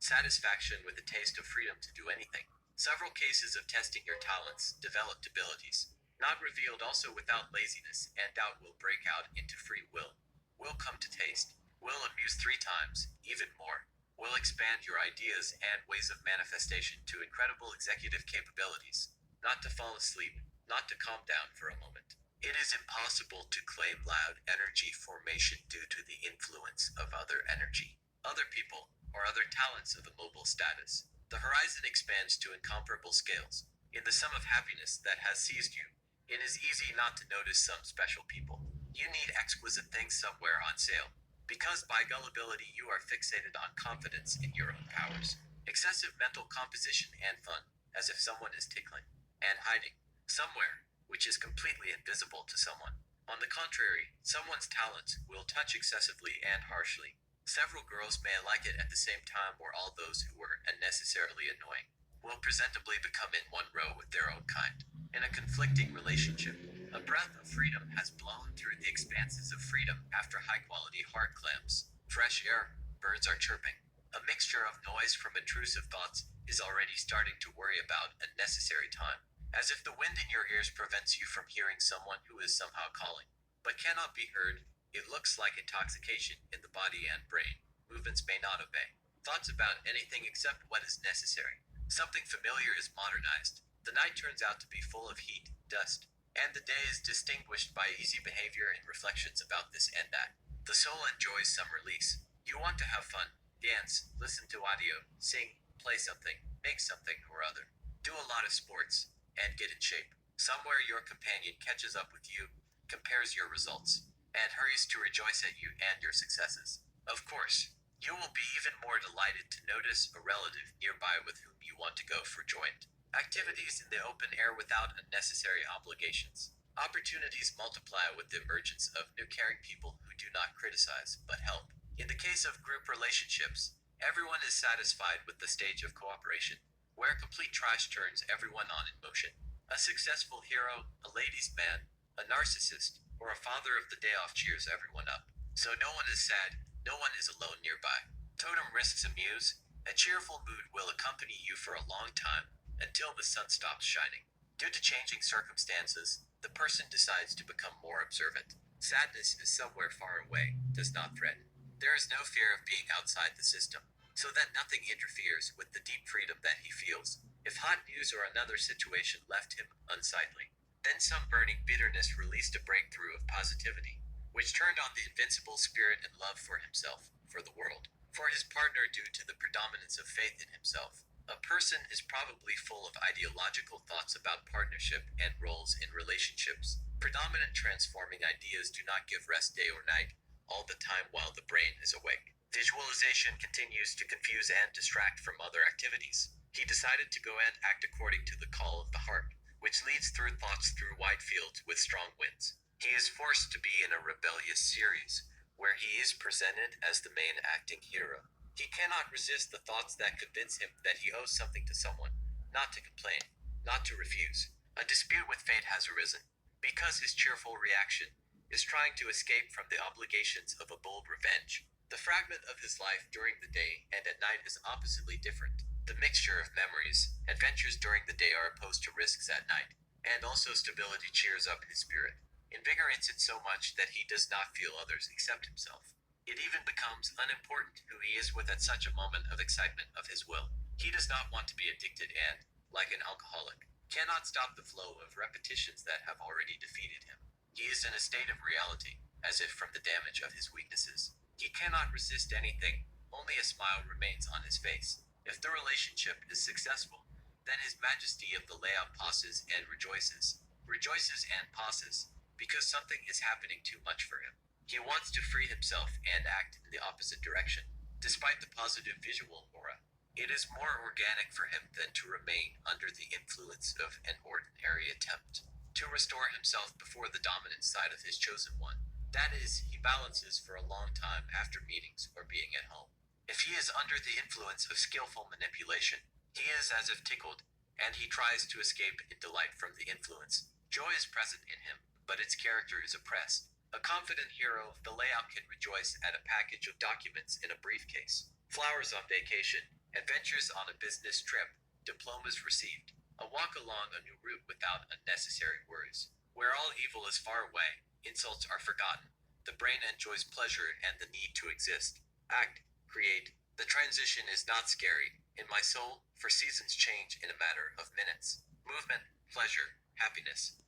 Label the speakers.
Speaker 1: satisfaction with the taste of freedom to do anything. Several cases of testing your talents, developed abilities, not revealed also without laziness, and doubt will break out into free will. Will come to taste. Will amuse three times, even more. Will expand your ideas and ways of manifestation to incredible executive capabilities. Not to fall asleep, not to calm down for a moment. It is impossible to claim loud energy formation due to the influence of other energy, other people, or other talents of a mobile status. The horizon expands to incomparable scales. In the sum of happiness that has seized you, it is easy not to notice some special people. You need exquisite things somewhere on sale. Because by gullibility you are fixated on confidence in your own powers. Excessive mental composition and fun, as if someone is tickling, and hiding, somewhere, which is completely invisible to someone. On the contrary, someone's talents will touch excessively and harshly. Several girls may like it at the same time, or all those who were unnecessarily annoying will presentably become in one row with their own kind. In a conflicting relationship, a breath of freedom has blown through the expanses of freedom after high-quality hard clams. Fresh air, birds are chirping. A mixture of noise from intrusive thoughts is already starting to worry about unnecessary time. As if the wind in your ears prevents you from hearing someone who is somehow calling, but cannot be heard. It looks like intoxication in the body and brain. Movements may not obey. Thoughts about anything except what is necessary. Something familiar is modernized. The night turns out to be full of heat, dust, and the day is distinguished by easy behavior and reflections about this and that. The soul enjoys some release. You want to have fun, dance, listen to audio, sing, play something, make something or other. Do a lot of sports, and get in shape. Somewhere your companion catches up with you, compares your results, and hurries to rejoice at you and your successes. Of course, you will be even more delighted to notice a relative nearby with whom you want to go for joint activities in the open air without unnecessary obligations. Opportunities multiply with the emergence of new caring people who do not criticize, but help. In the case of group relationships, everyone is satisfied with the stage of cooperation, where complete trash turns everyone on in motion. A successful hero, a ladies' man, a narcissist, or a father of the day off cheers everyone up. So no one is sad, no one is alone nearby. Totem risks amuse. A cheerful mood will accompany you for a long time, until the sun stops shining. Due to changing circumstances, the person decides to become more observant. Sadness is somewhere far away, does not threaten. There is no fear of being outside the system, so that nothing interferes with the deep freedom that he feels. If hot news or another situation left him unsightly, then some burning bitterness released a breakthrough of positivity, which turned on the invincible spirit and love for himself, for the world, for his partner due to the predominance of faith in himself. A person is probably full of ideological thoughts about partnership and roles in relationships. Predominant transforming ideas do not give rest day or night, all the time while the brain is awake. Visualization continues to confuse and distract from other activities. He decided to go and act according to the call of the heart, which leads through thoughts through wide fields with strong winds. He is forced to be in a rebellious series, where he is presented as the main acting hero. He cannot resist the thoughts that convince him that he owes something to someone, not to complain, not to refuse. A dispute with fate has arisen, because his cheerful reaction is trying to escape from the obligations of a bold revenge. The fragment of his life during the day and at night is oppositely different. The mixture of memories, adventures during the day are opposed to risks at night, and also stability cheers up his spirit, invigorates it so much that he does not feel others except himself. It even becomes unimportant who he is with at such a moment of excitement of his will. He does not want to be addicted and, like an alcoholic, cannot stop the flow of repetitions that have already defeated him. He is in a state of reality, as if from the damage of his weaknesses. He cannot resist anything, only a smile remains on his face. If the relationship is successful, then his majesty of the layout pauses and rejoices and pauses, because something is happening too much for him. He wants to free himself and act in the opposite direction, despite the positive visual aura. It is more organic for him than to remain under the influence of an ordinary attempt to restore himself before the dominant side of his chosen one. That is, he balances for a long time after meetings or being at home. If he is under the influence of skillful manipulation, he is as if tickled, and he tries to escape in delight from the influence. Joy is present in him, but its character is oppressed. A confident hero of the layout can rejoice at a package of documents in a briefcase, flowers on vacation, Adventures on a business trip. Diplomas received. A walk along a new route without unnecessary worries. Where all evil is far away, insults are forgotten. The brain enjoys pleasure and the need to exist. Act, create. The transition is not scary. In my soul, for seasons change in a matter of minutes. Movement, pleasure, happiness.